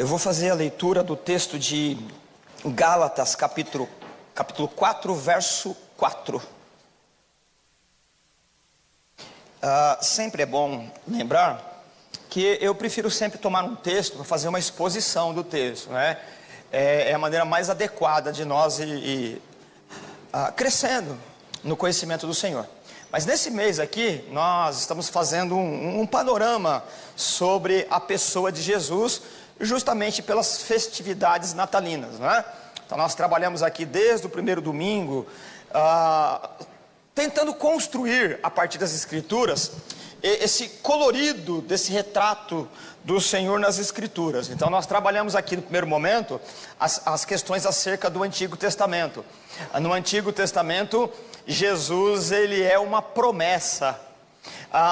Eu vou fazer a leitura do texto de Gálatas, capítulo 4, verso 4. Sempre é bom lembrar que eu prefiro sempre tomar um texto para fazer uma exposição do texto, né? É a maneira mais adequada de nós ir crescendo no conhecimento do Senhor. Mas nesse mês aqui, nós estamos fazendo um panorama sobre a pessoa de Jesus, justamente pelas festividades natalinas, né? Então nós trabalhamos aqui desde o primeiro domingo, tentando construir, a partir das Escrituras, esse colorido desse retrato do Senhor nas Escrituras. Então nós trabalhamos aqui no primeiro momento as questões acerca do Antigo Testamento. No Antigo Testamento, Jesus ele é uma promessa.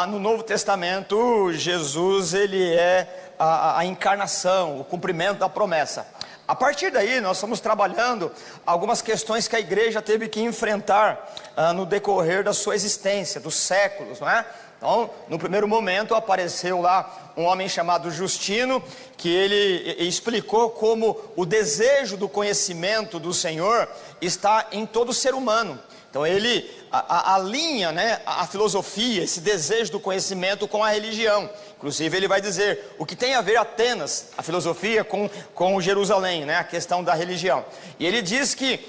No Novo Testamento, Jesus ele é a encarnação, o cumprimento da promessa. A partir daí nós estamos trabalhando algumas questões que a igreja teve que enfrentar no decorrer da sua existência, dos séculos, não é? Então, no primeiro momento apareceu lá um homem chamado Justino, que ele explicou como o desejo do conhecimento do Senhor está em todo ser humano. Então ele alinha, né, a filosofia, esse desejo do conhecimento com a religião. Inclusive ele vai dizer o que tem a ver Atenas, a filosofia, com Jerusalém, né, a questão da religião. E ele diz que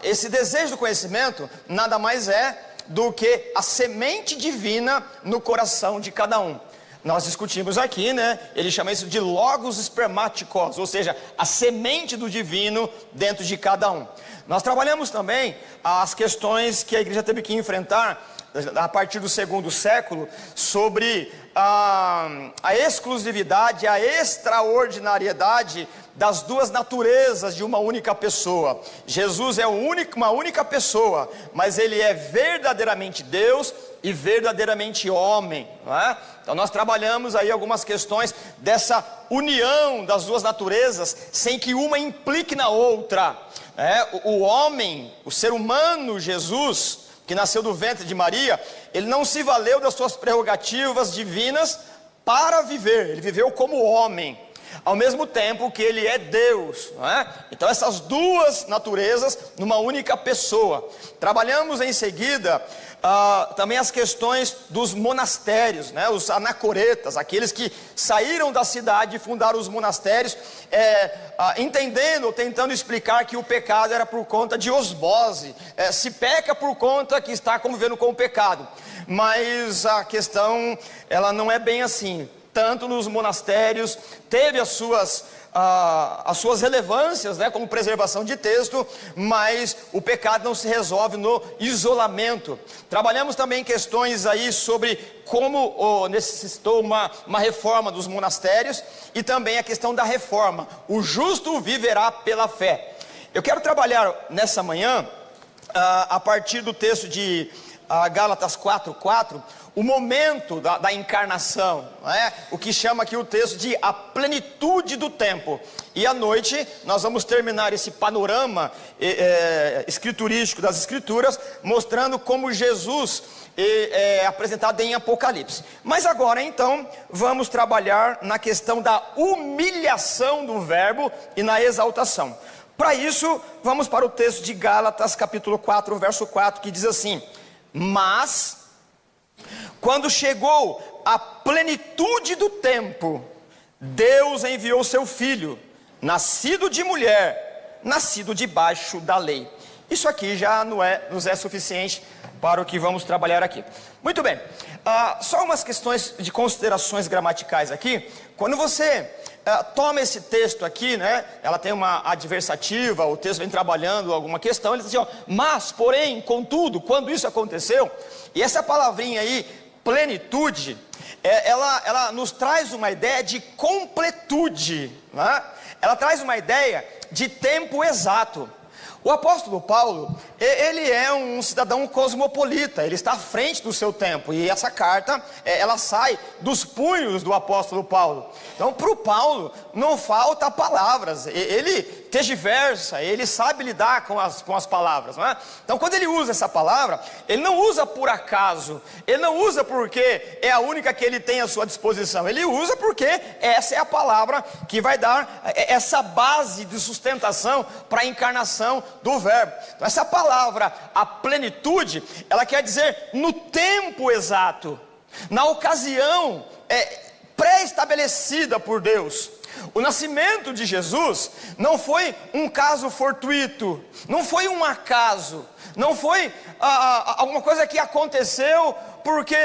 esse desejo do conhecimento nada mais é do que a semente divina no coração de cada um. Nós discutimos aqui, né? Ele chama isso de logos espermáticos, ou seja, a semente do divino dentro de cada um. Nós trabalhamos também as questões que a igreja teve que enfrentar a partir do segundo século sobre a exclusividade, a extraordinariedade das duas naturezas de uma única pessoa. Jesus é uma única pessoa, mas ele é verdadeiramente Deus e verdadeiramente homem, não é? Então nós trabalhamos aí algumas questões dessa união das duas naturezas, sem que uma implique na outra. O homem, o ser humano Jesus, que nasceu do ventre de Maria, ele não se valeu das suas prerrogativas divinas para viver, ele viveu como homem, ao mesmo tempo que ele é Deus, não é? Então essas duas naturezas numa única pessoa. Trabalhamos em seguida também as questões dos monastérios, né? Os anacoretas, aqueles que saíram da cidade e fundaram os monastérios, entendendo ou tentando explicar que o pecado era por conta de osmose, se peca por conta que está convivendo com o pecado. Mas a questão ela não é bem assim. Tanto nos monastérios teve as suas relevâncias, né, como preservação de texto, mas o pecado não se resolve no isolamento. Trabalhamos também questões aí sobre como necessitou uma reforma dos monastérios e também a questão da reforma. O justo viverá pela fé. Eu quero trabalhar nessa manhã, a partir do texto de Gálatas 4:4, o momento da encarnação, né? O que chama aqui o texto de a plenitude do tempo. E à noite nós vamos terminar esse panorama escriturístico das Escrituras, mostrando como Jesus é apresentado em Apocalipse. Mas agora então vamos trabalhar na questão da humilhação do verbo e na exaltação. Para isso vamos para o texto de Gálatas capítulo 4, verso 4, que diz assim: mas quando chegou a plenitude do tempo, Deus enviou seu filho, nascido de mulher, nascido debaixo da lei. Isso aqui já nos é suficiente para o que vamos trabalhar aqui. Muito bem, só umas questões de considerações gramaticais aqui. Quando você toma esse texto aqui, né? Ela tem uma adversativa, o texto vem trabalhando alguma questão, ele diz assim, mas, porém, contudo, quando isso aconteceu, e essa palavrinha aí, plenitude, ela nos traz uma ideia de completude, né? Ela traz uma ideia de tempo exato. O apóstolo Paulo, ele é um cidadão cosmopolita, ele está à frente do seu tempo, e essa carta, ela sai dos punhos do apóstolo Paulo. Então, para o Paulo, não falta palavras, ele tergiversa, ele sabe lidar com as palavras, não é? Então, quando ele usa essa palavra, ele não usa por acaso, ele não usa porque é a única que ele tem à sua disposição, ele usa porque essa é a palavra que vai dar essa base de sustentação para a encarnação do verbo. Então, essa palavra, a plenitude, ela quer dizer no tempo exato, na ocasião pré-estabelecida por Deus. O nascimento de Jesus não foi um caso fortuito, não foi um acaso, não foi alguma coisa que aconteceu porque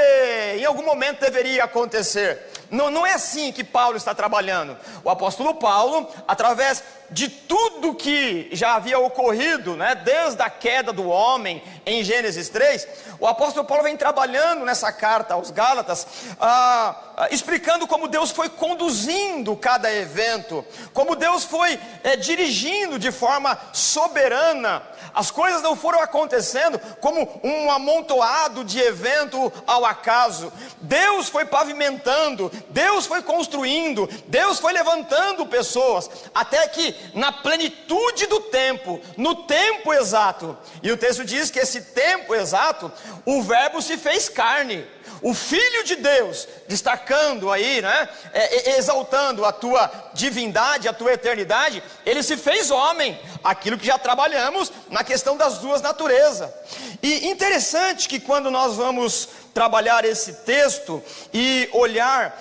em algum momento deveria acontecer. Não é assim que Paulo está trabalhando. O apóstolo Paulo, através de tudo que já havia ocorrido, né, desde a queda do homem em Gênesis 3, o apóstolo Paulo vem trabalhando nessa carta aos Gálatas, explicando como Deus foi conduzindo cada evento, como Deus foi dirigindo de forma soberana. As coisas não foram acontecendo como um amontoado de evento ao acaso. Deus foi pavimentando, Deus foi construindo, Deus foi levantando pessoas, até que na plenitude do tempo, no tempo exato, e o texto diz que esse tempo exato, o verbo se fez carne. O Filho de Deus, destacando aí, né, exaltando a tua divindade, a tua eternidade, ele se fez homem, aquilo que já trabalhamos na questão das duas naturezas. E interessante que quando nós vamos trabalhar esse texto e olhar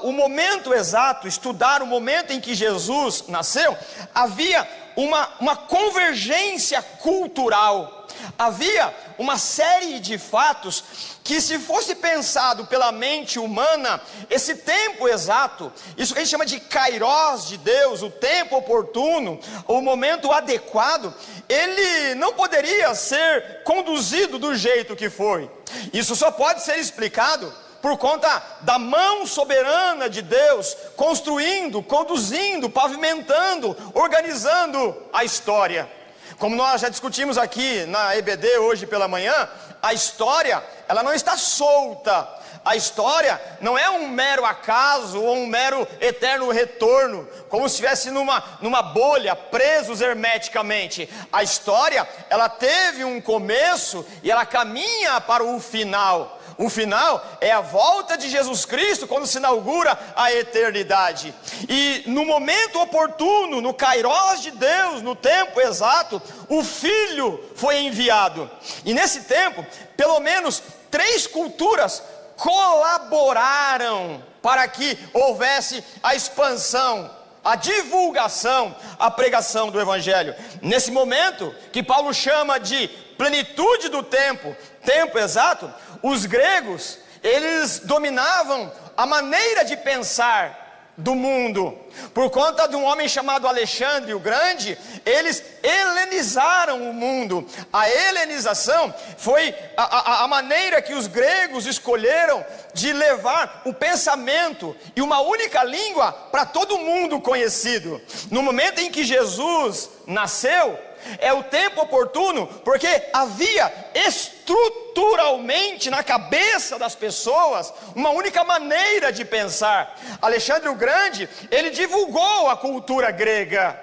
o momento exato, estudar o momento em que Jesus nasceu, havia uma convergência cultural, havia uma série de fatos que, se fosse pensado pela mente humana, esse tempo exato, isso que a gente chama de kairós de Deus, o tempo oportuno, o momento adequado, ele não poderia ser conduzido do jeito que foi. Isso só pode ser explicado por conta da mão soberana de Deus, construindo, conduzindo, pavimentando, organizando a história. Como nós já discutimos aqui na EBD hoje pela manhã, a história, ela não está solta. A história não é um mero acaso ou um mero eterno retorno, como se estivesse numa bolha, presos hermeticamente. A história, ela teve um começo e ela caminha para o final. O final é a volta de Jesus Cristo, quando se inaugura a eternidade. E no momento oportuno, no kairós de Deus, no tempo exato, o Filho foi enviado. E nesse tempo, pelo menos 3 culturas colaboraram para que houvesse a expansão, a divulgação, a pregação do Evangelho. Nesse momento, que Paulo chama de plenitude do tempo, tempo exato, os gregos, eles dominavam a maneira de pensar do mundo. Por conta de um homem chamado Alexandre o Grande, eles helenizaram o mundo. A helenização foi a maneira que os gregos escolheram de levar o pensamento e uma única língua para todo mundo conhecido. No momento em que Jesus nasceu, é o tempo oportuno, porque havia estruturalmente na cabeça das pessoas uma única maneira de pensar. Alexandre o Grande, ele divulgou a cultura grega.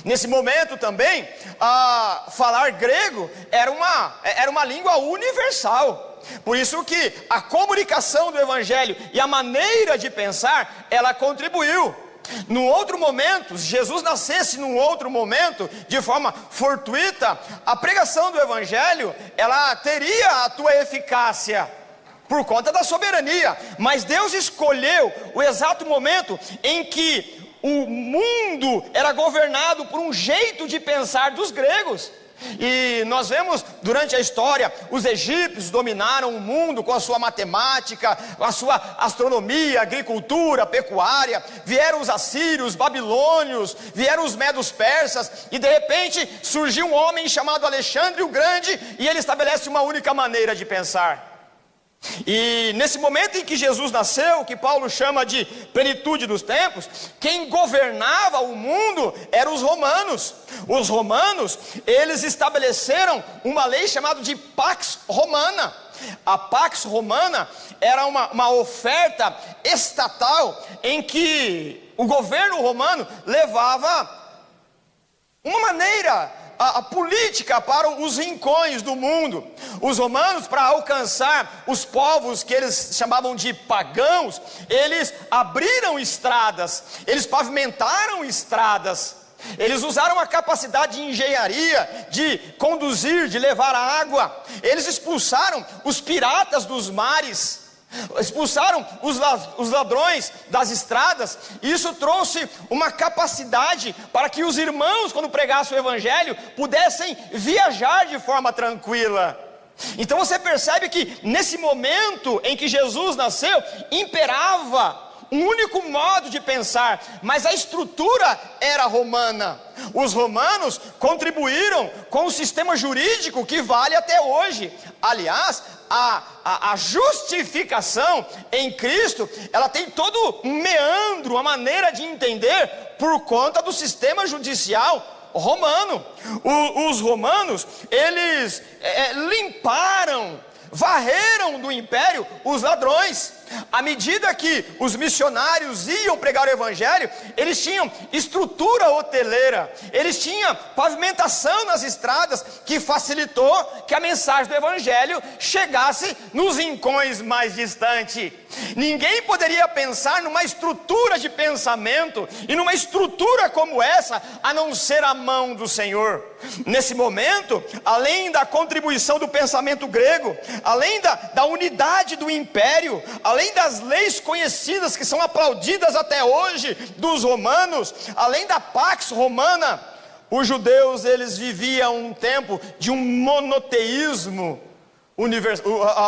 Nesse momento também, falar grego era uma língua universal. Por isso que a comunicação do Evangelho e a maneira de pensar, ela contribuiu. Num outro momento, se Jesus nascesse num outro momento, de forma fortuita, a pregação do Evangelho, ela teria a tua eficácia, por conta da soberania. Mas Deus escolheu o exato momento em que o mundo era governado por um jeito de pensar dos gregos. E nós vemos durante a história, os egípcios dominaram o mundo com a sua matemática, com a sua astronomia, agricultura, pecuária. Vieram os assírios, babilônios, vieram os medos persas, e de repente surgiu um homem chamado Alexandre o Grande, e ele estabelece uma única maneira de pensar. E nesse momento em que Jesus nasceu, que Paulo chama de plenitude dos tempos, quem governava o mundo eram os romanos. Os romanos, eles estabeleceram uma lei chamada de Pax Romana. A Pax Romana era uma oferta estatal em que o governo romano levava uma maneira a política para os rincões do mundo. Os romanos, para alcançar os povos que eles chamavam de pagãos, eles abriram estradas, eles pavimentaram estradas, eles usaram a capacidade de engenharia, de conduzir, de levar a água. Eles expulsaram os piratas dos mares, expulsaram os ladrões das estradas. Isso trouxe uma capacidade para que os irmãos, quando pregassem o evangelho, pudessem viajar de forma tranquila. Então você percebe que nesse momento em que Jesus nasceu, imperava um único modo de pensar, mas a estrutura era romana. Os romanos contribuíram com o sistema jurídico que vale até hoje. Aliás, a justificação em Cristo, ela tem todo um meandro, uma maneira de entender por conta do sistema judicial romano. Os romanos, eles limparam, varreram do império os ladrões. À medida que os missionários iam pregar o evangelho, eles tinham estrutura hoteleira, eles tinham pavimentação nas estradas, que facilitou que a mensagem do evangelho chegasse nos rincões mais distantes. Ninguém poderia pensar numa estrutura de pensamento e numa estrutura como essa, a não ser a mão do Senhor. Nesse momento, além da contribuição do pensamento grego, além da unidade do império, além das leis conhecidas que são aplaudidas até hoje dos romanos, além da Pax Romana, os judeus, eles viviam um tempo de um monoteísmo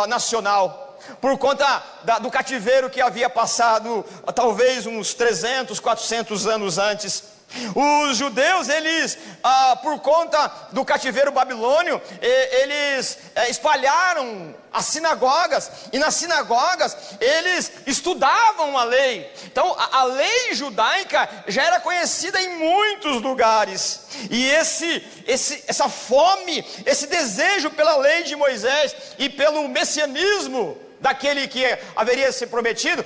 nacional, por conta do cativeiro que havia passado talvez uns 300, 400 anos antes. Os judeus, eles, por conta do cativeiro babilônio, eles espalharam as sinagogas, e nas sinagogas eles estudavam a lei. Então a lei judaica já era conhecida em muitos lugares, e essa fome, esse desejo pela lei de Moisés e pelo messianismo daquele que haveria se prometido,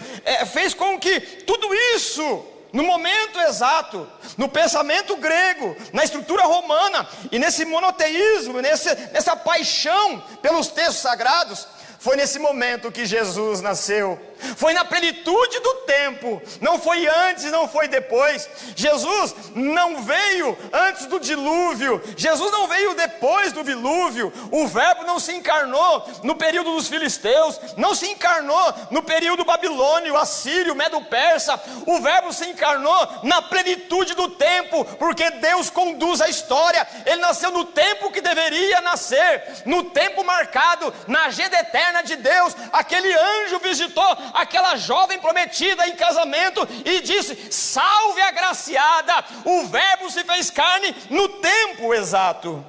fez com que tudo isso, no momento exato, no pensamento grego, na estrutura romana e nesse monoteísmo, nessa paixão pelos textos sagrados, foi nesse momento que Jesus nasceu. Foi na plenitude do tempo, não foi antes, não foi depois. Jesus não veio antes do dilúvio, Jesus não veio depois do dilúvio. O verbo não se encarnou no período dos filisteus, não se encarnou no período babilônio, assírio, medo-persa. O verbo se encarnou na plenitude do tempo, porque Deus conduz a história. Ele nasceu no tempo que deveria nascer, no tempo marcado, na agenda eterna de Deus. Aquele anjo visitou aquela jovem prometida em casamento e disse: salve agraciada. O verbo se fez carne no tempo exato.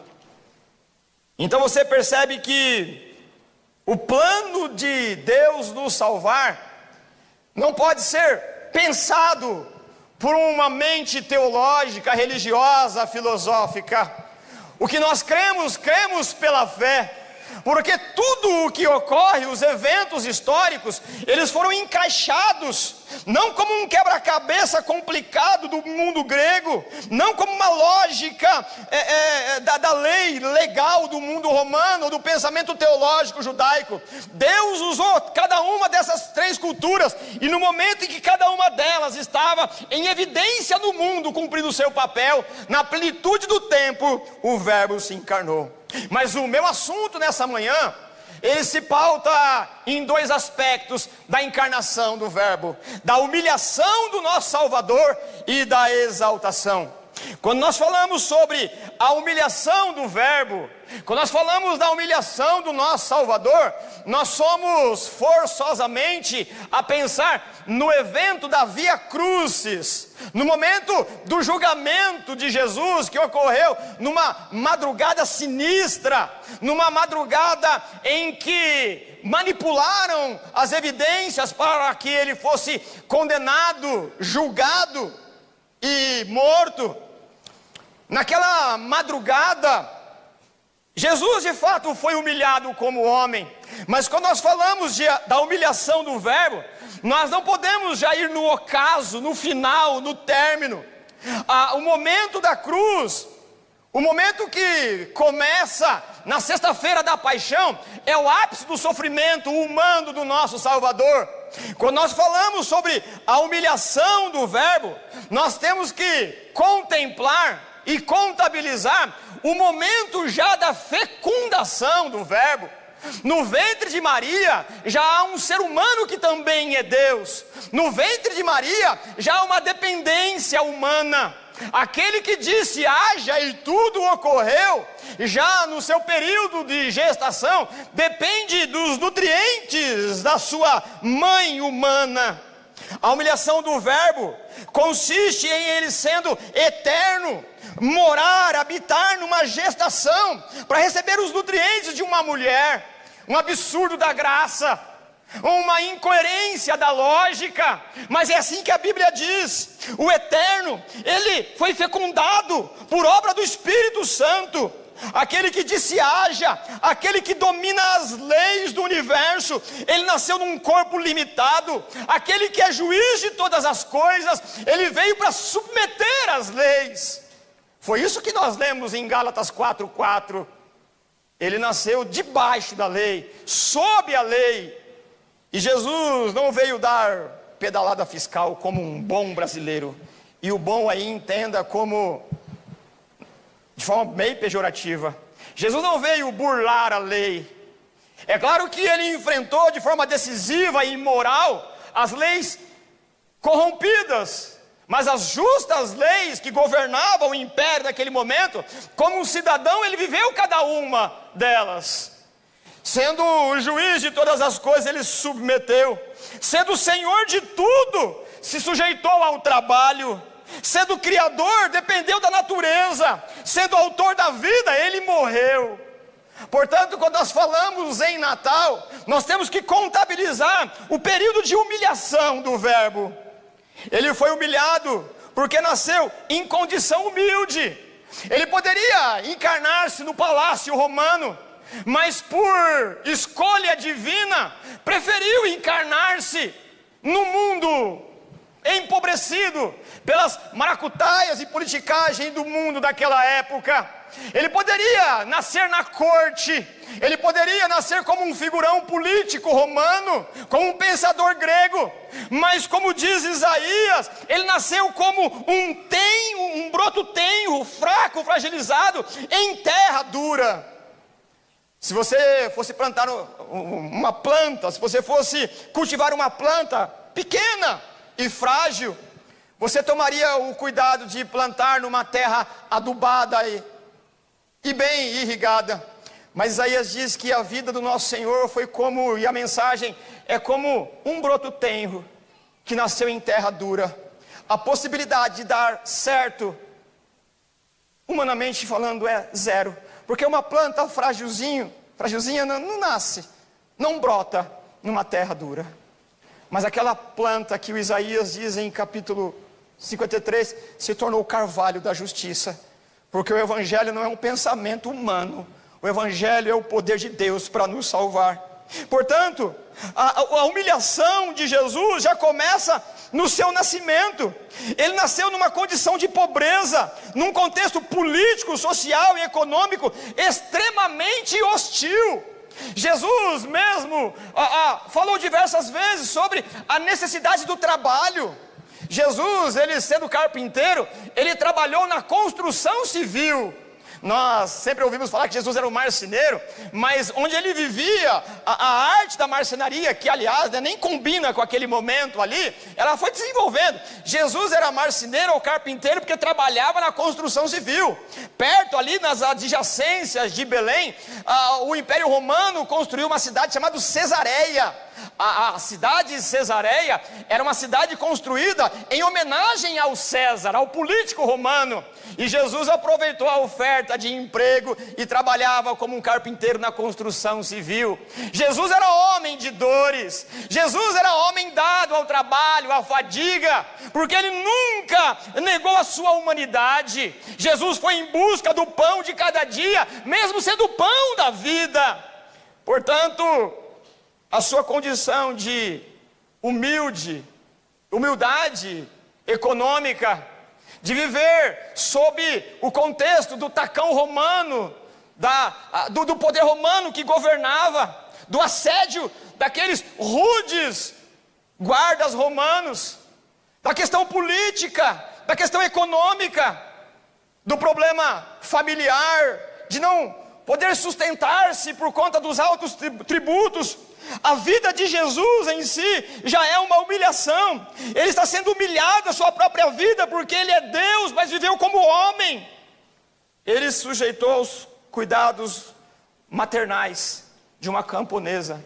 Então você percebe que o plano de Deus nos salvar não pode ser pensado por uma mente teológica, religiosa, filosófica. O que nós cremos pela fé. Porque tudo o que ocorre, os eventos históricos, eles foram encaixados, não como um quebra-cabeça complicado do mundo grego, não como uma lógica da lei legal do mundo romano, do pensamento teológico judaico. Deus usou cada uma dessas três culturas, e no momento em que cada uma delas estava em evidência no mundo, cumprindo o seu papel, na plenitude do tempo, o verbo se encarnou. Mas o meu assunto nessa manhã, ele se pauta em dois aspectos da encarnação do verbo: da humilhação do nosso Salvador e da exaltação. Quando nós falamos sobre a humilhação do verbo, quando nós falamos da humilhação do nosso Salvador, nós somos forçosamente a pensar no evento da Via Crucis, no momento do julgamento de Jesus, que ocorreu numa madrugada sinistra, numa madrugada em que manipularam as evidências para que ele fosse condenado, julgado e morto. Naquela madrugada, Jesus de fato foi humilhado como homem, mas quando nós falamos da humilhação do Verbo, nós não podemos já ir no ocaso, no final, no término. O momento da cruz, o momento que começa na sexta-feira da paixão, é o ápice do sofrimento humano do nosso Salvador. Quando nós falamos sobre a humilhação do Verbo, nós temos que contemplar e contabilizar o momento já da fecundação do Verbo. No ventre de Maria já há um ser humano que também é Deus. No ventre de Maria já há uma dependência humana. Aquele que disse haja e tudo ocorreu, já no seu período de gestação, depende dos nutrientes da sua mãe humana. A humilhação do Verbo consiste em ele sendo eterno, morar, habitar numa gestação, para receber os nutrientes de uma mulher. Um absurdo da graça, uma incoerência da lógica, mas é assim que a Bíblia diz. O eterno, ele foi fecundado por obra do Espírito Santo. Aquele que disse haja, aquele que domina as leis do universo, ele nasceu num corpo limitado. Aquele que é juiz de todas as coisas, ele veio para submeter as leis. Foi isso que nós lemos em Gálatas 4:4. Ele nasceu debaixo da lei, sob a lei. E Jesus não veio dar pedalada fiscal como um bom brasileiro. E o bom aí entenda como de forma meio pejorativa. Jesus não veio burlar a lei. É claro que ele enfrentou de forma decisiva e imoral as leis corrompidas, mas as justas leis que governavam o império naquele momento, como um cidadão, ele viveu cada uma delas. Sendo o juiz de todas as coisas, ele se submeteu. Sendo o Senhor de tudo, se sujeitou ao trabalho. Sendo Criador, dependeu da natureza. Sendo autor da vida, ele morreu. Portanto, quando nós falamos em Natal, nós temos que contabilizar o período de humilhação do Verbo. Ele foi humilhado porque nasceu em condição humilde. Ele poderia encarnar-se no palácio romano, mas por escolha divina, preferiu encarnar-se no mundo empobrecido pelas maracutaias e politicagem do mundo daquela época. Ele poderia nascer na corte, ele poderia nascer como um figurão político romano, como um pensador grego, mas como diz Isaías, ele nasceu como um broto tenro, fraco, fragilizado, em terra dura. Se você fosse plantar uma planta, se você fosse cultivar uma planta pequena e frágil, você tomaria o cuidado de plantar numa terra adubada e bem irrigada. Mas Isaías diz que a vida do nosso Senhor foi como, e a mensagem é como um broto tenro que nasceu em terra dura. A possibilidade de dar certo, humanamente falando, é zero. Porque uma planta frágilzinha não nasce, não brota numa terra dura. Mas aquela planta que o Isaías diz em capítulo 53, se tornou o carvalho da justiça. Porque o Evangelho não é um pensamento humano, o Evangelho é o poder de Deus para nos salvar. Portanto, a humilhação de Jesus já começa no seu nascimento. Ele nasceu numa condição de pobreza, num contexto político, social e econômico extremamente hostil. Jesus mesmo falou diversas vezes sobre a necessidade do trabalho. Jesus, ele sendo carpinteiro, ele trabalhou na construção civil. Nós sempre ouvimos falar que Jesus era um marceneiro, mas onde ele vivia, a arte da marcenaria, que aliás nem combina com aquele momento ali, ela foi desenvolvendo. Jesus era marceneiro ou carpinteiro porque trabalhava na construção civil. Perto ali nas adjacências de Belém, o Império Romano construiu uma cidade chamada Cesareia. A cidade de Cesareia era uma cidade construída em homenagem ao César, ao político romano. E Jesus aproveitou a oferta de emprego e trabalhava como um carpinteiro na construção civil. Jesus era homem de dores. Jesus era homem dado ao trabalho, à fadiga, porque ele nunca negou a sua humanidade. Jesus foi em busca do pão de cada dia, mesmo sendo o pão da vida. Portanto, a sua condição de humildade econômica, de viver sob o contexto do tacão romano, do poder romano que governava, do assédio daqueles rudes guardas romanos, da questão política, da questão econômica, do problema familiar, de não poder sustentar-se por conta dos altos tributos. A vida de Jesus em si já é uma humilhação. Ele está sendo humilhado a sua própria vida, porque ele é Deus, mas viveu como homem. Ele se sujeitou aos cuidados maternais de uma camponesa.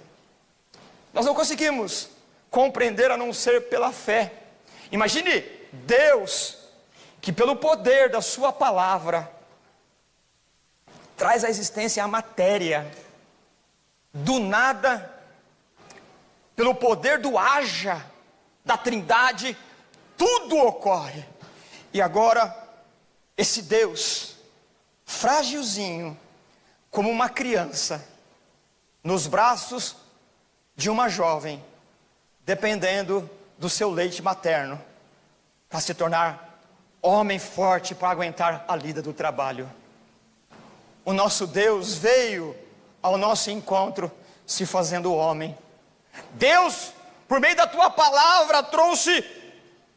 Nós não conseguimos compreender a não ser pela fé. Imagine Deus, que pelo poder da sua palavra traz à existência a matéria. Do nada, pelo poder do haja da Trindade, tudo ocorre. E agora, esse Deus, frágilzinho, como uma criança, nos braços de uma jovem, dependendo do seu leite materno, para se tornar homem forte para aguentar a lida do trabalho. O nosso Deus veio ao nosso encontro se fazendo homem. Deus, por meio da tua palavra, trouxe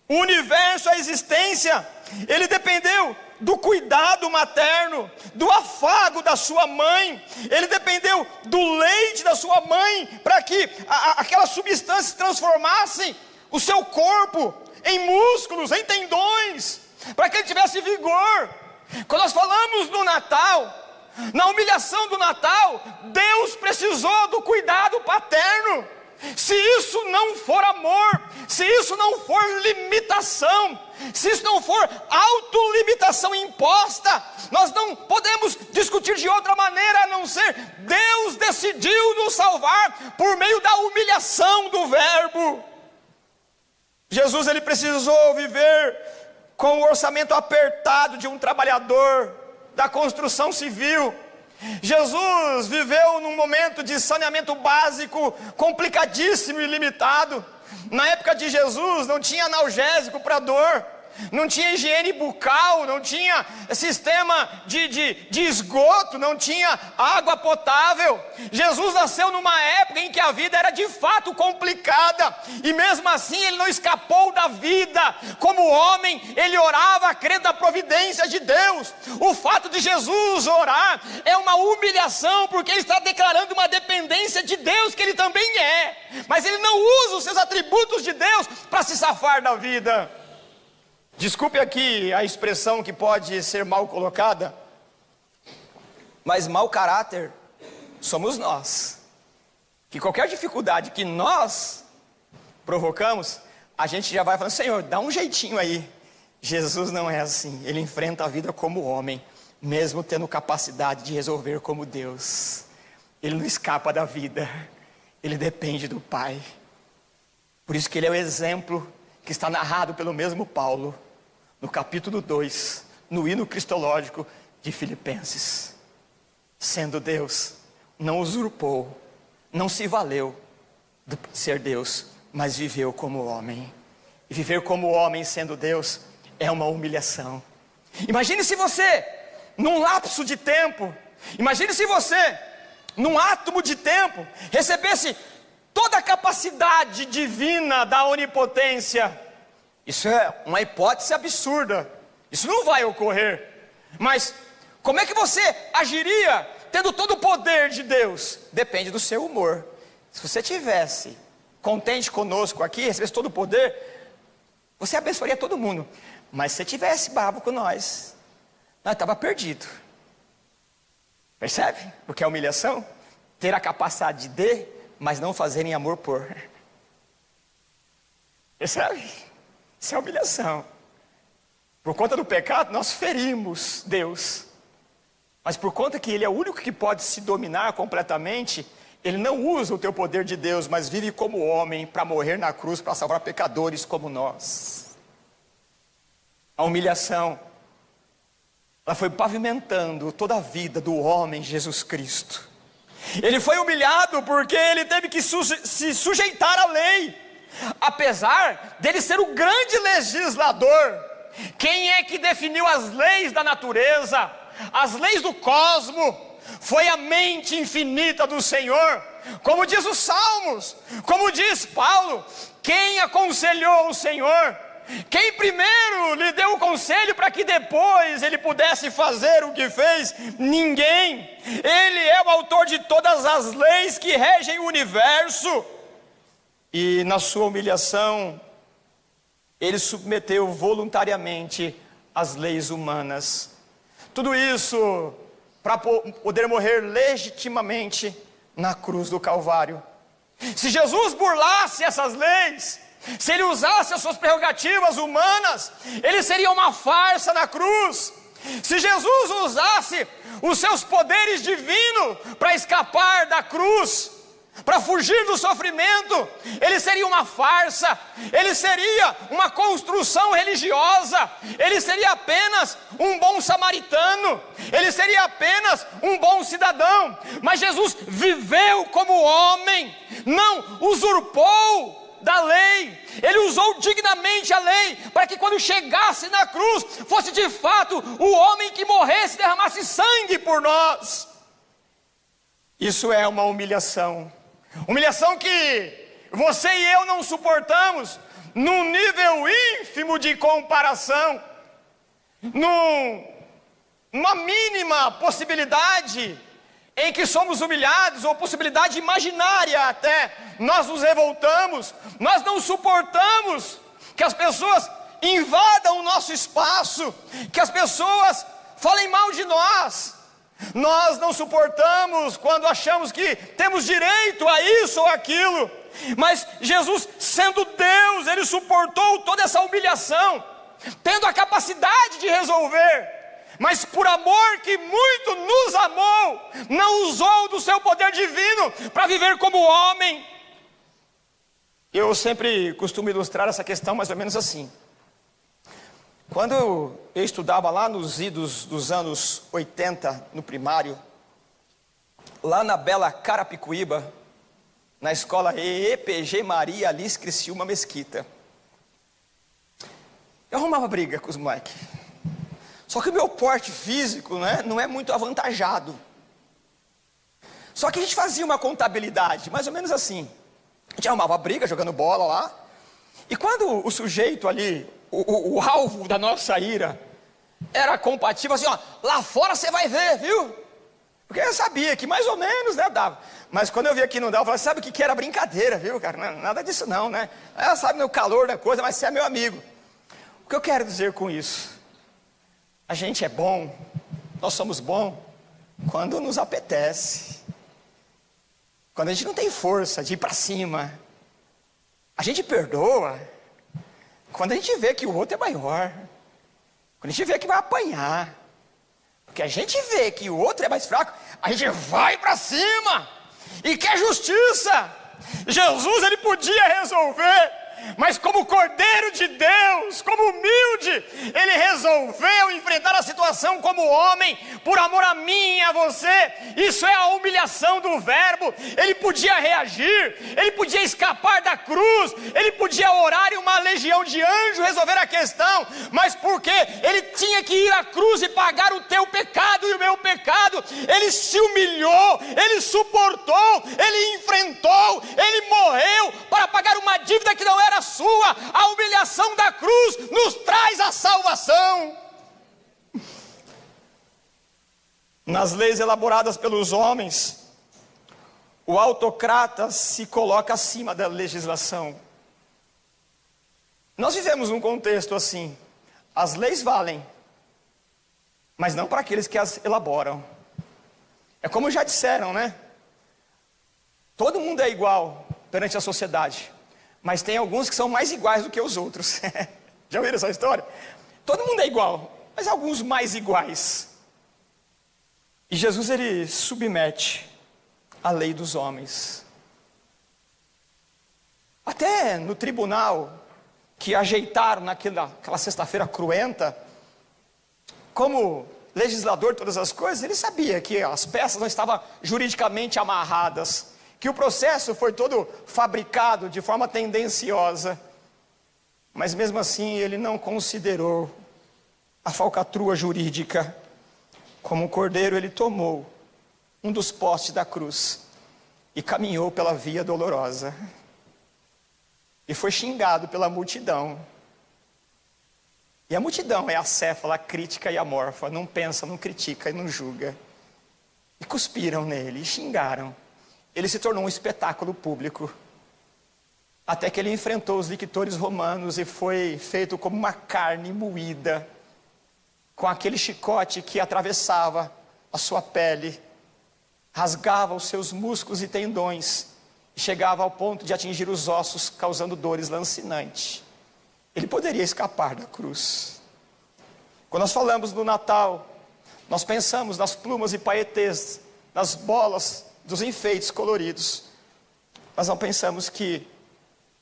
o universo à existência. Ele dependeu do cuidado materno, do afago da sua mãe. Ele dependeu do leite da sua mãe para que aquelas substâncias transformassem o seu corpo em músculos, em tendões, para que ele tivesse vigor. Quando nós falamos do Natal, na humilhação do Natal, Deus precisou do cuidado paterno. Se isso não for amor, se isso não for limitação, se isso não for autolimitação imposta, nós não podemos discutir de outra maneira a não ser Deus decidiu nos salvar por meio da humilhação do Verbo. Jesus, ele precisou viver com o orçamento apertado de um trabalhador da construção civil. Jesus viveu num momento de saneamento básico complicadíssimo e limitado. Na época de Jesus não tinha analgésico para dor, não tinha higiene bucal, não tinha sistema de esgoto, não tinha água potável. Jesus nasceu numa época em que a vida era de fato complicada, e mesmo assim ele não escapou da vida. Como homem, ele orava crendo na providência de Deus. O fato de Jesus orar é uma humilhação, porque ele está declarando uma dependência de Deus, que ele também é, mas ele não usa os seus atributos de Deus para se safar da vida. Desculpe aqui a expressão que pode ser mal colocada, mas mau caráter somos nós. Que qualquer dificuldade que nós provocamos, a gente já vai falando: Senhor, dá um jeitinho aí. Jesus não é assim. Ele enfrenta a vida como homem, mesmo tendo capacidade de resolver como Deus. Ele não escapa da vida, ele depende do Pai. Por isso que ele é o exemplo que está narrado pelo mesmo Paulo no capítulo 2, no hino cristológico de Filipenses. Sendo Deus, não usurpou, não se valeu de ser Deus, mas viveu como homem. E viver como homem sendo Deus é uma humilhação. Imagine se você, num lapso de tempo, imagine se você, num átomo de tempo, recebesse toda a capacidade divina da onipotência. Isso é uma hipótese absurda, isso não vai ocorrer. Mas como é que você agiria tendo todo o poder de Deus? Depende do seu humor. Se você tivesse contente conosco aqui, recebesse todo o poder, você abençoaria todo mundo. Mas se você tivesse bravo com nós estava perdido. Percebe o que é humilhação? Ter a capacidade de, mas não fazer em amor por. Percebe? Isso é humilhação. Por conta do pecado, nós ferimos Deus. Mas por conta que Ele é o único que pode se dominar completamente, Ele não usa o teu poder de Deus, mas vive como homem para morrer na cruz, para salvar pecadores como nós. A humilhação, ela foi pavimentando toda a vida do homem Jesus Cristo. Ele foi humilhado porque ele teve que se sujeitar à lei. Apesar dele ser o grande legislador, quem é que definiu as leis da natureza, as leis do cosmos? Foi a mente infinita do Senhor. Como diz os Salmos, como diz Paulo, quem aconselhou o Senhor? Quem primeiro lhe deu o conselho para que depois ele pudesse fazer o que fez? Ninguém. Ele é o autor de todas as leis que regem o universo. E na sua humilhação, ele submeteu voluntariamente às leis humanas. Tudo isso para poder morrer legitimamente na cruz do Calvário. Se Jesus burlasse essas leis, se ele usasse as suas prerrogativas humanas, ele seria uma farsa na cruz. Se Jesus usasse os seus poderes divinos para escapar da cruz, para fugir do sofrimento, ele seria uma farsa, ele seria uma construção religiosa, ele seria apenas um bom samaritano, ele seria apenas um bom cidadão. Mas Jesus viveu como homem, não usurpou da lei, ele usou dignamente a lei, para que quando chegasse na cruz, fosse de fato o homem que morresse, derramasse sangue por nós. Isso é uma humilhação, humilhação que você e eu não suportamos, num nível ínfimo de comparação, numa mínima possibilidade em que somos humilhados, ou possibilidade imaginária até, nós nos revoltamos, nós não suportamos que as pessoas invadam o nosso espaço, que as pessoas falem mal de nós. Nós não suportamos quando achamos que temos direito a isso ou aquilo. Mas Jesus, sendo Deus, ele suportou toda essa humilhação, tendo a capacidade de resolver. Mas por amor que muito nos amou, não usou do seu poder divino para viver como homem. Eu sempre costumo ilustrar essa questão mais ou menos assim. Quando eu estudava lá nos idos dos anos 80, no primário, lá na bela Carapicuíba, na escola EPG Maria Alice Criciúma Mesquita, eu arrumava briga com os moleques. Só que o meu porte físico, né, não é muito avantajado. Só que a gente fazia uma contabilidade, mais ou menos assim. A gente arrumava briga, jogando bola lá. E quando o sujeito ali, o alvo da nossa ira, era compatível, assim, ó, lá fora você vai ver, viu? Porque eu sabia que mais ou menos, né, dava. Mas quando eu via que não dava, eu falava, sabe o que era brincadeira, viu, cara? Não, nada disso não, né? Ela sabe no calor da coisa, mas você é meu amigo. O que eu quero dizer com isso? A gente é bom, nós somos bons quando nos apetece. Quando a gente não tem força de ir para cima. A gente perdoa quando a gente vê que o outro é maior. Quando a gente vê que vai apanhar. Porque a gente vê que o outro é mais fraco, a gente vai para cima e quer justiça. Jesus, ele podia resolver, mas como Cordeiro de Deus, como humilde, ele resolveu enfrentar a situação como homem, por amor a mim e a você. Isso é a humilhação do verbo. Ele podia reagir, ele podia escapar da cruz, ele podia orar e uma legião de anjos resolver a questão, mas porque ele tinha que ir à cruz e pagar o teu pecado e o meu pecado, ele se humilhou, ele suportou, ele enfrentou, ele morreu para pagar uma dívida que não era sua. A humilhação da cruz nos traz a salvação. Nas leis elaboradas pelos homens, o autocrata se coloca acima da legislação. Nós vivemos num contexto assim. As leis valem, mas não para aqueles que as elaboram. É como já disseram, né? Todo mundo é igual perante a sociedade, mas tem alguns que são mais iguais do que os outros. Já ouviram essa história? Todo mundo é igual, mas alguns mais iguais. E Jesus, ele submete a lei dos homens. Até no tribunal que ajeitaram naquela sexta-feira cruenta, como legislador de todas as coisas, ele sabia que as peças não estavam juridicamente amarradas, que o processo foi todo fabricado de forma tendenciosa, mas mesmo assim ele não considerou a falcatrua jurídica. Como um cordeiro, ele tomou um dos postes da cruz e caminhou pela via dolorosa, e foi xingado pela multidão. E a multidão é acéfala, crítica e amorfa, não pensa, não critica e não julga. E cuspiram nele, e xingaram. Ele se tornou um espetáculo público, até que ele enfrentou os lictores romanos e foi feito como uma carne moída, com aquele chicote que atravessava a sua pele, rasgava os seus músculos e tendões, e chegava ao ponto de atingir os ossos, causando dores lancinantes. Ele poderia escapar da cruz. Quando nós falamos do Natal, nós pensamos nas plumas e paetês, nas bolas dos enfeites coloridos. Nós não pensamos que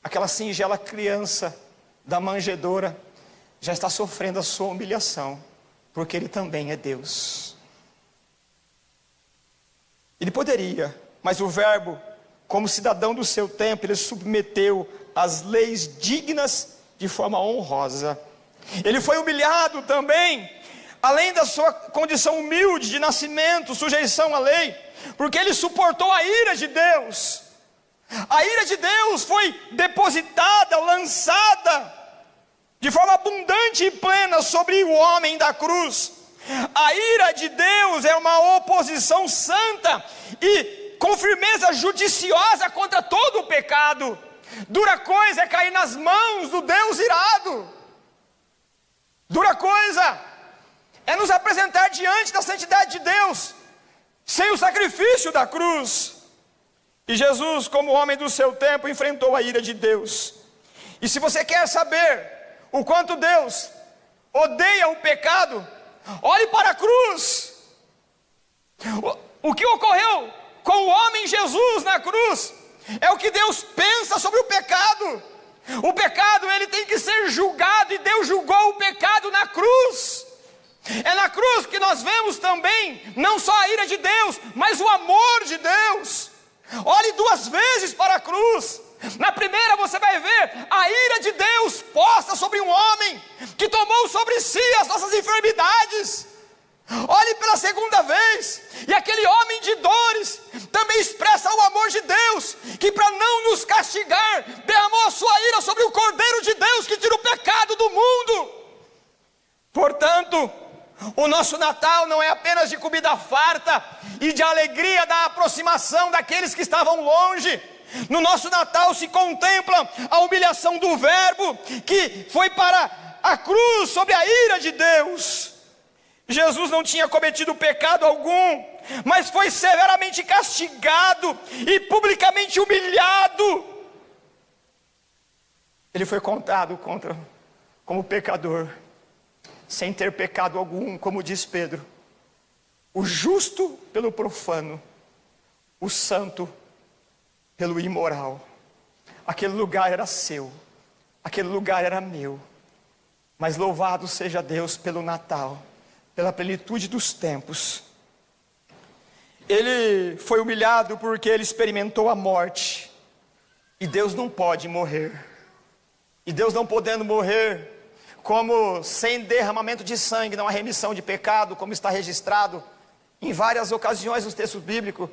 aquela singela criança da manjedoura já está sofrendo a sua humilhação, porque ele também é Deus. Ele poderia, mas o Verbo, como cidadão do seu tempo, ele submeteu às leis dignas de forma honrosa. Ele foi humilhado também, além da sua condição humilde de nascimento, sujeição à lei, porque ele suportou a ira de Deus. A ira de Deus foi depositada, lançada de forma abundante e plena sobre o homem da cruz. A ira de Deus é uma oposição santa e com firmeza judiciosa contra todo o pecado. Dura coisa é cair nas mãos do Deus irado. Dura coisa é nos apresentar diante da santidade de Deus sem o sacrifício da cruz. E Jesus, como homem do seu tempo, enfrentou a ira de Deus. E se você quer saber o quanto Deus odeia o pecado, olhe para a cruz. O que ocorreu com o homem Jesus na cruz é o que Deus pensa sobre o pecado. O pecado, ele tem que ser julgado, e Deus julgou o pecado na cruz. É na cruz que nós vemos também não só a ira de Deus, mas o amor de Deus. Olhe 2 vezes para a cruz. Na primeira você vai ver a ira de Deus posta sobre um homem que tomou sobre si as nossas enfermidades. Olhe pela segunda vez, e aquele homem de dores também expressa o amor de Deus, que para não nos castigar, derramou a sua ira sobre o Cordeiro de Deus, que tira o pecado do mundo. Portanto, o nosso Natal não é apenas de comida farta e de alegria da aproximação daqueles que estavam longe. No nosso Natal se contempla a humilhação do Verbo, que foi para a cruz sobre a ira de Deus. Jesus não tinha cometido pecado algum, mas foi severamente castigado e publicamente humilhado. Ele foi contado como pecador, sem ter pecado algum, como diz Pedro. O justo pelo profano, o santo pelo imoral. Aquele lugar era seu, aquele lugar era meu. Mas louvado seja Deus pelo Natal, pela plenitude dos tempos. Ele foi humilhado porque ele experimentou a morte. E Deus não pode morrer. E Deus não podendo morrer, como sem derramamento de sangue não há remissão de pecado, como está registrado em várias ocasiões nos textos bíblicos.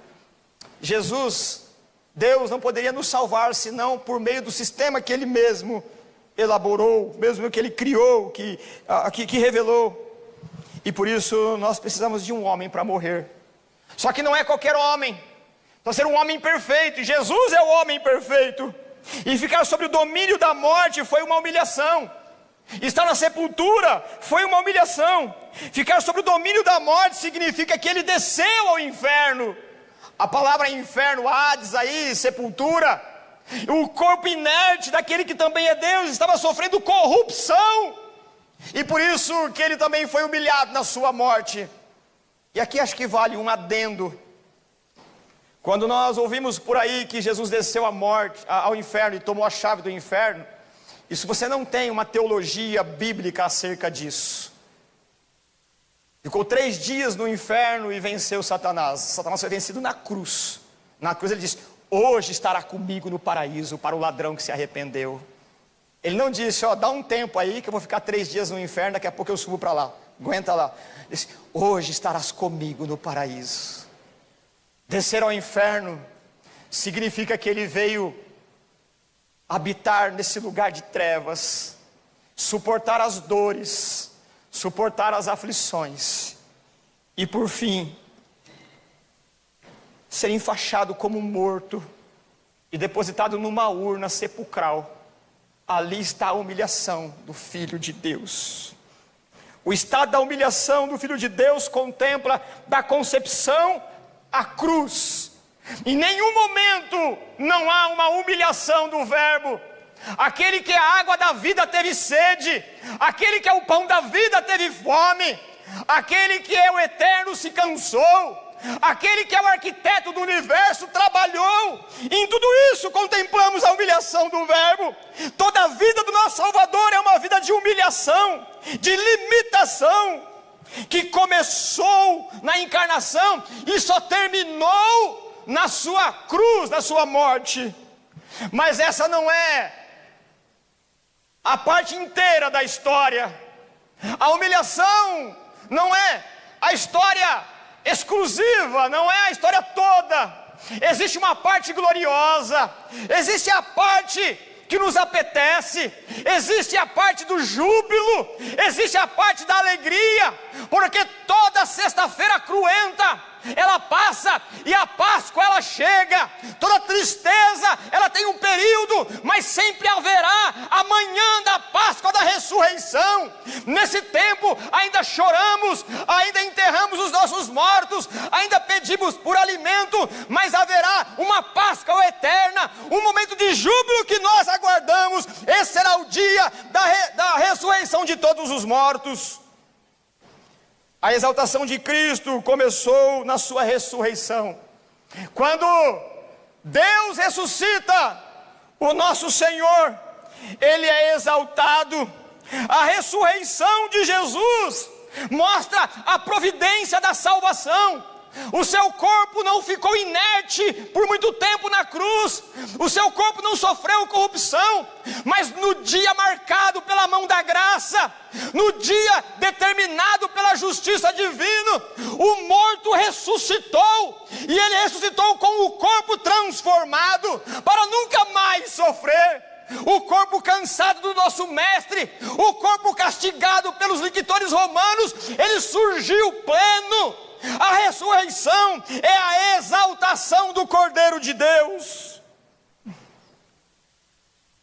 Deus não poderia nos salvar senão por meio do sistema que Ele mesmo elaborou, mesmo que Ele criou, que revelou. E por isso nós precisamos de um homem para morrer. Só que não é qualquer homem, precisa ser um homem perfeito, e Jesus é o homem perfeito. E ficar sob o domínio da morte foi uma humilhação. Estar na sepultura foi uma humilhação. Ficar sob o domínio da morte significa que ele desceu ao inferno. A palavra inferno, Hades aí, sepultura. O corpo inerte daquele que também é Deus estava sofrendo corrupção. e por isso que ele também foi humilhado na sua morte. E aqui acho que vale um adendo. Quando nós ouvimos por aí que Jesus desceu à morte, ao inferno e tomou a chave do inferno, isso você não tem uma teologia bíblica acerca disso. Ficou 3 dias no inferno e venceu Satanás. Satanás foi vencido na cruz. Na cruz ele disse: hoje estará comigo no paraíso para o ladrão que se arrependeu. Ele não disse: dá um tempo aí que eu vou ficar 3 dias no inferno, daqui a pouco eu subo para lá, aguenta lá. Ele disse: hoje estarás comigo no paraíso. Descer ao inferno significa que ele veio habitar nesse lugar de trevas, suportar as dores, suportar as aflições, e por fim, ser enfaixado como morto e depositado numa urna sepulcral. Ali está a humilhação do Filho de Deus. O estado da humilhação do Filho de Deus contempla da concepção à cruz. Em nenhum momento não há uma humilhação do Verbo. Aquele que é a água da vida teve sede, aquele que é o pão da vida teve fome, aquele que é o eterno se cansou, aquele que é o arquiteto do universo trabalhou. Em tudo isso contemplamos a humilhação do Verbo. Toda a vida do nosso Salvador é uma vida de humilhação, de limitação, que começou na encarnação e só terminou na sua cruz, na sua morte. Mas essa não é a parte inteira da história. A humilhação não é a história exclusiva, não é a história toda. Existe uma parte gloriosa, existe a parte que nos apetece, existe a parte do júbilo, existe a parte da alegria, porque toda sexta-feira cruenta ela passa e a Páscoa ela chega. Toda tristeza ela tem um período, mas sempre haverá a manhã da Páscoa da ressurreição. Nesse tempo ainda choramos, ainda enterramos os nossos mortos, ainda pedimos por alimento, mas haverá uma Páscoa eterna, um momento de júbilo que nós aguardamos. Esse será o dia da ressurreição de todos os mortos. A exaltação de Cristo começou na sua ressurreição. Quando Deus ressuscita o nosso Senhor, Ele é exaltado. A ressurreição de Jesus mostra a providência da salvação. O seu corpo não ficou inerte por muito tempo na cruz, o seu corpo não sofreu corrupção, mas no dia marcado pela mão da graça, no dia determinado pela justiça divina, o morto ressuscitou, e ele ressuscitou com o corpo transformado, para nunca mais sofrer. O corpo cansado do nosso mestre, o corpo castigado pelos lictores romanos, ele surgiu pleno. A ressurreição é a exaltação do Cordeiro de Deus.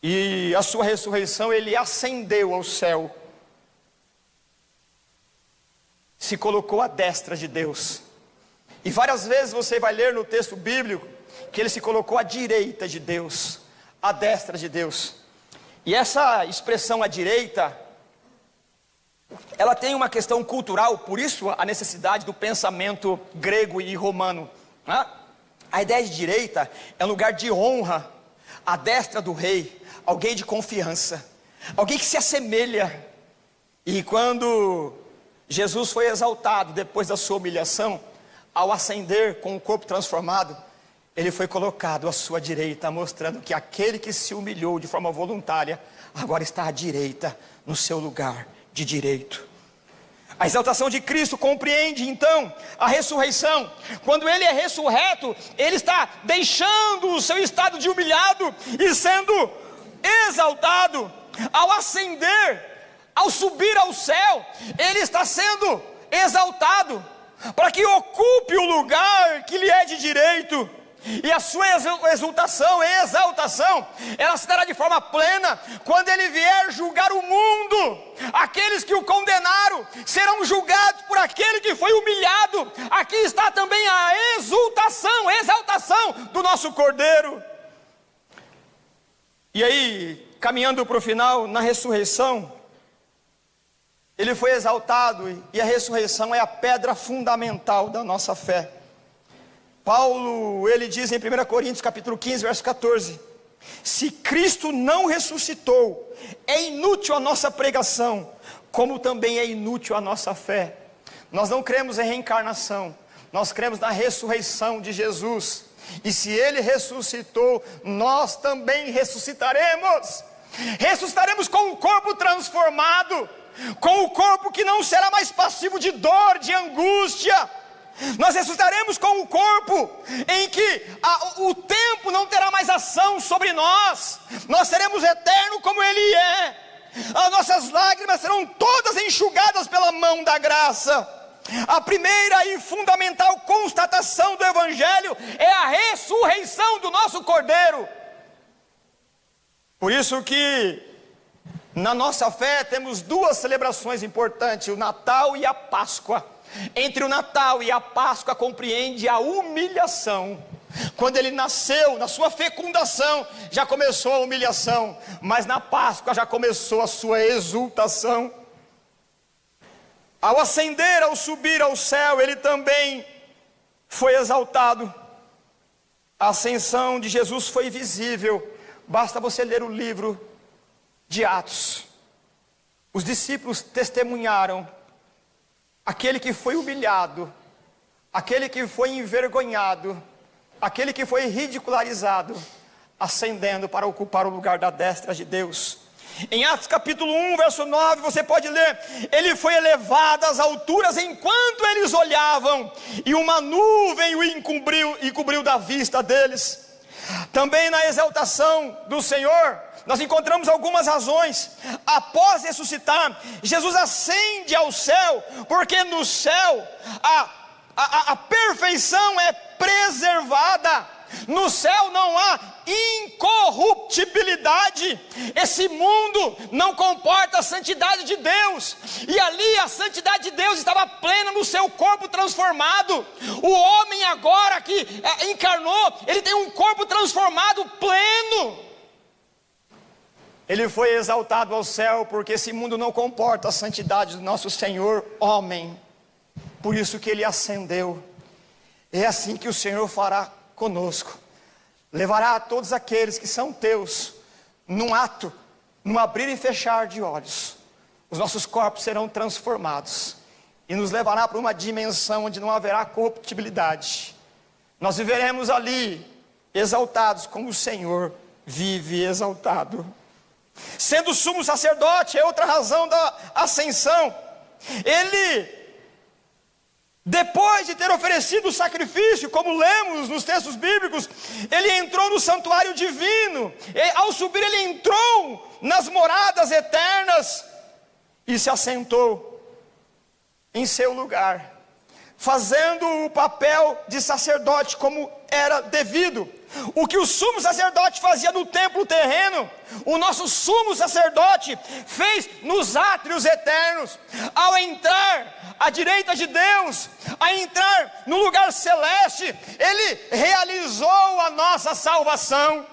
E a sua ressurreição, ele ascendeu ao céu, se colocou à destra de Deus. E várias vezes você vai ler no texto bíblico que ele se colocou à direita de Deus, à destra de Deus. E essa expressão à direita, ela tem uma questão cultural, por isso a necessidade do pensamento grego e romano. A ideia de direita é um lugar de honra, a destra do rei, alguém de confiança, alguém que se assemelha. E quando Jesus foi exaltado depois da sua humilhação, ao ascender com o corpo transformado, ele foi colocado à sua direita, mostrando que aquele que se humilhou de forma voluntária, agora está à direita, no seu lugar de direito. A exaltação de Cristo compreende então a ressurreição. Quando ele é ressurreto, ele está deixando o seu estado de humilhado e sendo exaltado. Ao ascender, ao subir ao céu, ele está sendo exaltado para que ocupe o lugar que lhe é de direito. E a sua exaltação, ela se dará de forma plena quando ele vier julgar o mundo. Aqueles que o condenaram serão julgados por aquele que foi humilhado. Aqui está também a exaltação do nosso Cordeiro. E aí, caminhando para o final, na ressurreição, Ele foi exaltado e a ressurreição é a pedra fundamental da nossa fé. Paulo, ele diz em 1 Coríntios capítulo 15, verso 14: se Cristo não ressuscitou, é inútil a nossa pregação, como também é inútil a nossa fé. Nós não cremos em reencarnação, nós cremos na ressurreição de Jesus. E se Ele ressuscitou, nós também ressuscitaremos. Ressuscitaremos com um corpo transformado, com um corpo que não será mais passivo de dor, de angústia. Nós ressuscitaremos com um corpo em que o tempo não terá mais ação sobre nós. Nós seremos eternos como Ele é. As nossas lágrimas serão todas enxugadas pela mão da graça. A primeira e fundamental constatação do Evangelho é a ressurreição do nosso Cordeiro. Por isso que na nossa fé temos duas celebrações importantes, o Natal e a Páscoa. Entre o Natal e a Páscoa compreende a humilhação. Quando Ele nasceu, na sua fecundação, já começou a humilhação, mas na Páscoa já começou a sua exultação. Ao ascender, ao subir ao céu, Ele também foi exaltado. A ascensão de Jesus foi visível. Basta você ler o livro de Atos. Os discípulos testemunharam aquele que foi humilhado, aquele que foi envergonhado, aquele que foi ridicularizado, ascendendo para ocupar o lugar da destra de Deus. Em Atos capítulo 1, verso 9, você pode ler: ele foi elevado às alturas enquanto eles olhavam, e uma nuvem o encobriu da vista deles. Também na exaltação do Senhor, nós encontramos algumas razões. Após ressuscitar, Jesus ascende ao céu, porque no céu a perfeição é preservada. No céu não há incorruptibilidade. Esse mundo não comporta a santidade de Deus, e ali a santidade de Deus estava plena no seu corpo transformado. O homem agora que encarnou, ele tem um corpo transformado pleno. Ele foi exaltado ao céu porque esse mundo não comporta a santidade do nosso Senhor homem. Por isso que Ele ascendeu. É assim que o Senhor fará conosco. Levará a todos aqueles que são teus, num ato, num abrir e fechar de olhos. Os nossos corpos serão transformados e nos levará para uma dimensão onde não haverá corruptibilidade. Nós viveremos ali exaltados como o Senhor vive exaltado. Sendo sumo sacerdote, é outra razão da ascensão. Ele, depois de ter oferecido o sacrifício, como lemos nos textos bíblicos, ele entrou no santuário divino. Ao subir, ele entrou nas moradas eternas e se assentou em seu lugar, fazendo o papel de sacerdote como era devido. O que o sumo sacerdote fazia no templo terreno, o nosso sumo sacerdote fez nos átrios eternos. Ao entrar à direita de Deus, a entrar no lugar celeste, ele realizou a nossa salvação.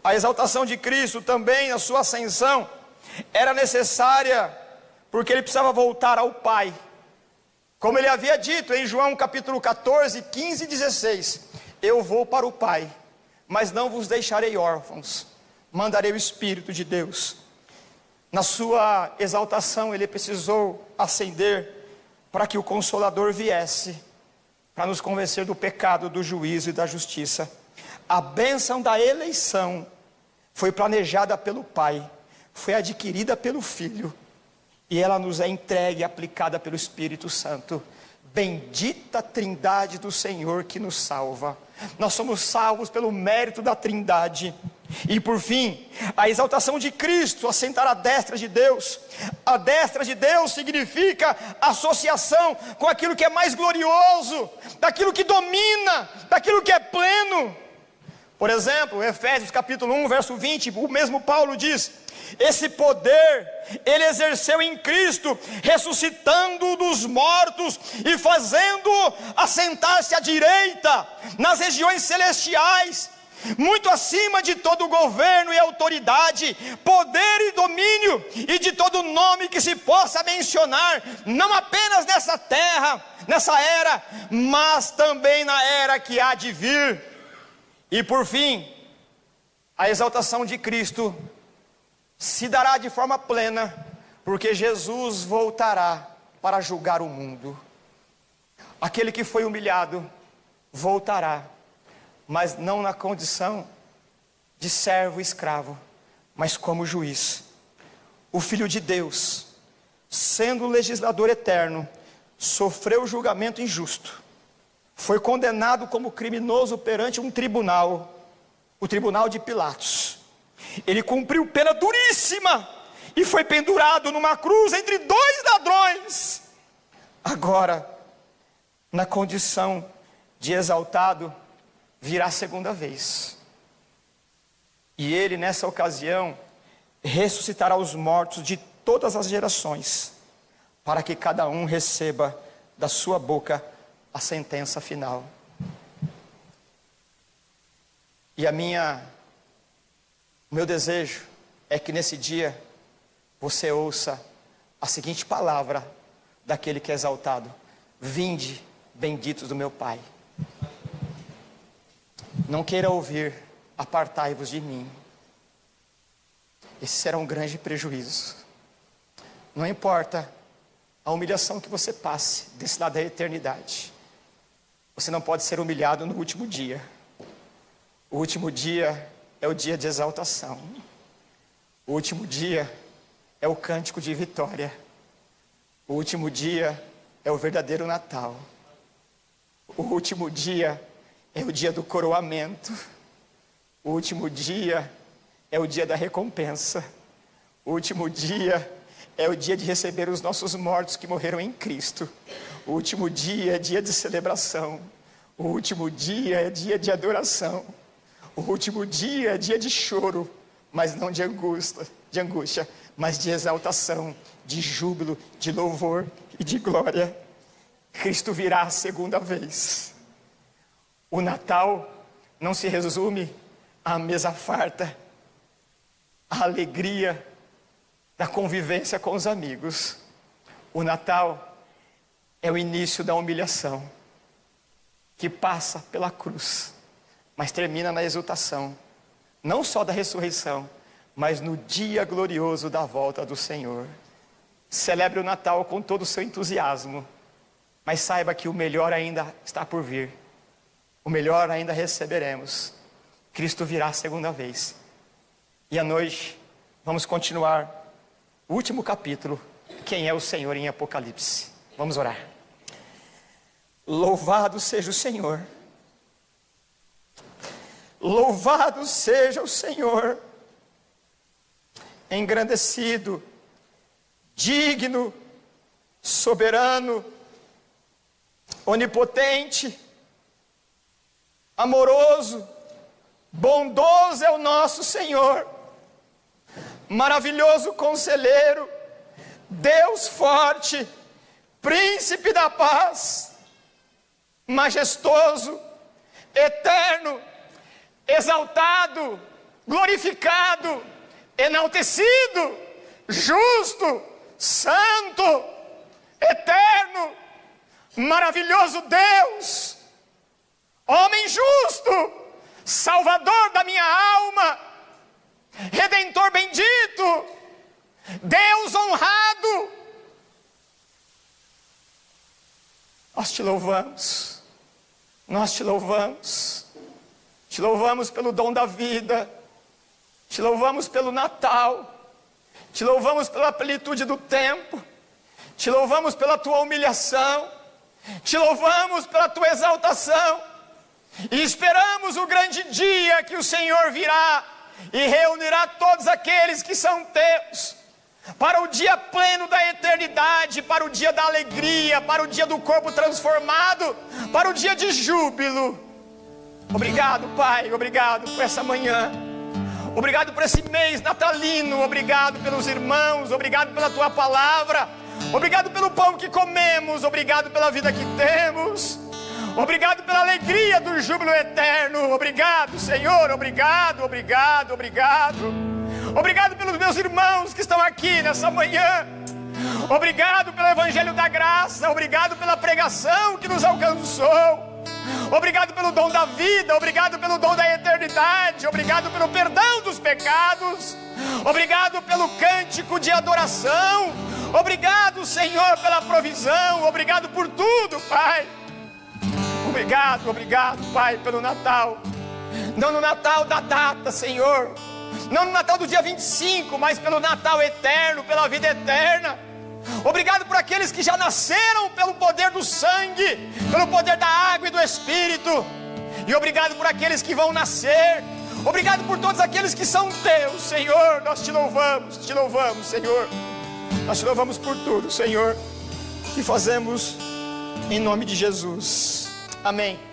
A exaltação de Cristo também, a sua ascensão, era necessária porque ele precisava voltar ao Pai. Como ele havia dito em João capítulo 14, 15 e 16: eu vou para o Pai, mas não vos deixarei órfãos, mandarei o Espírito de Deus. Na sua exaltação ele precisou ascender para que o Consolador viesse, para nos convencer do pecado, do juízo e da justiça. A bênção da eleição foi planejada pelo Pai, foi adquirida pelo Filho, e ela nos é entregue e aplicada pelo Espírito Santo. Bendita Trindade do Senhor que nos salva. Nós somos salvos pelo mérito da Trindade. E por fim, a exaltação de Cristo, assentar à destra de Deus. A destra de Deus significa associação com aquilo que é mais glorioso, daquilo que domina, daquilo que é pleno. Por exemplo, Efésios capítulo 1, verso 20, o mesmo Paulo diz: esse poder ele exerceu em Cristo, ressuscitando-o dos mortos e fazendo-o assentar-se à direita nas regiões celestiais. muito acima de todo governo e autoridade, poder e domínio, e de todo nome que se possa mencionar, não apenas nessa terra, nessa era, mas também na era que há de vir. E por fim, a exaltação de Cristo se dará de forma plena, porque Jesus voltará para julgar o mundo. Aquele que foi humilhado voltará, mas não na condição de servo e escravo, mas como juiz. O Filho de Deus, sendo o legislador eterno, sofreu julgamento injusto, foi condenado como criminoso perante um tribunal, o tribunal de Pilatos. Ele cumpriu pena duríssima e foi pendurado numa cruz entre dois ladrões. Agora, na condição de exaltado, virá a segunda vez. E ele, nessa ocasião, ressuscitará os mortos de todas as gerações, para que cada um receba da sua boca a sentença final. E o meu desejo é que nesse dia você ouça a seguinte palavra daquele que é exaltado: vinde, benditos do meu Pai. Não queira ouvir, apartai-vos de mim. Esse será um grande prejuízo. Não importa a humilhação que você passe desse lado da eternidade, você não pode ser humilhado no último dia. O último dia é o dia de exaltação. O último dia é o cântico de vitória. O último dia é o verdadeiro Natal. O último dia é o dia do coroamento. O último dia é o dia da recompensa. O último dia é o dia de receber os nossos mortos que morreram em Cristo. O último dia é dia de celebração. O último dia é dia de adoração. O último dia é dia de choro, mas não de angústia, mas de exaltação, de júbilo, de louvor e de glória. Cristo virá a segunda vez. O Natal não se resume à mesa farta, à alegria da convivência com os amigos. O Natal é o início da humilhação, que passa pela cruz, mas termina na exultação, não só da ressurreição, mas no dia glorioso da volta do Senhor. Celebre o Natal com todo o seu entusiasmo, mas saiba que o melhor ainda está por vir. O melhor ainda receberemos. Cristo virá a segunda vez. E à noite vamos continuar o último capítulo, quem é o Senhor em Apocalipse. Vamos orar. Louvado seja o Senhor. Louvado seja o Senhor. Engrandecido, digno, soberano, onipotente, amoroso, bondoso é o nosso Senhor, maravilhoso conselheiro, Deus forte, príncipe da paz, majestoso, eterno, exaltado, glorificado, enaltecido, justo, santo, eterno, maravilhoso Deus, homem justo, salvador da minha alma, redentor bendito, Deus honrado. Nós te louvamos, nós te louvamos, te louvamos pelo dom da vida, te louvamos pelo Natal, te louvamos pela plenitude do tempo, te louvamos pela tua humilhação, te louvamos pela tua exaltação, e esperamos o grande dia que o Senhor virá e reunirá todos aqueles que são teus, para o dia pleno da eternidade, para o dia da alegria, para o dia do corpo transformado, para o dia de júbilo. Obrigado, Pai, obrigado por essa manhã, obrigado por esse mês natalino, obrigado pelos irmãos, obrigado pela tua palavra, obrigado pelo pão que comemos, obrigado pela vida que temos, Obrigado pela alegria do júbilo eterno. Obrigado, Senhor. Obrigado, obrigado, obrigado. Obrigado pelos meus irmãos que estão aqui nessa manhã. Obrigado pelo evangelho da graça. Obrigado pela pregação que nos alcançou. Obrigado pelo dom da vida. Obrigado pelo dom da eternidade. Obrigado pelo perdão dos pecados. Obrigado pelo cântico de adoração. Obrigado, Senhor, pela provisão. Obrigado por tudo, Pai. Obrigado, obrigado, Pai, pelo Natal. Não no Natal da data, Senhor. Não no Natal do dia 25, mas pelo Natal eterno, pela vida eterna. Obrigado por aqueles que já nasceram pelo poder do sangue, pelo poder da água e do Espírito. E obrigado por aqueles que vão nascer. Obrigado por todos aqueles que são teus, Senhor. Nós te louvamos, Senhor. Nós te louvamos por tudo, Senhor. E fazemos em nome de Jesus. Amém.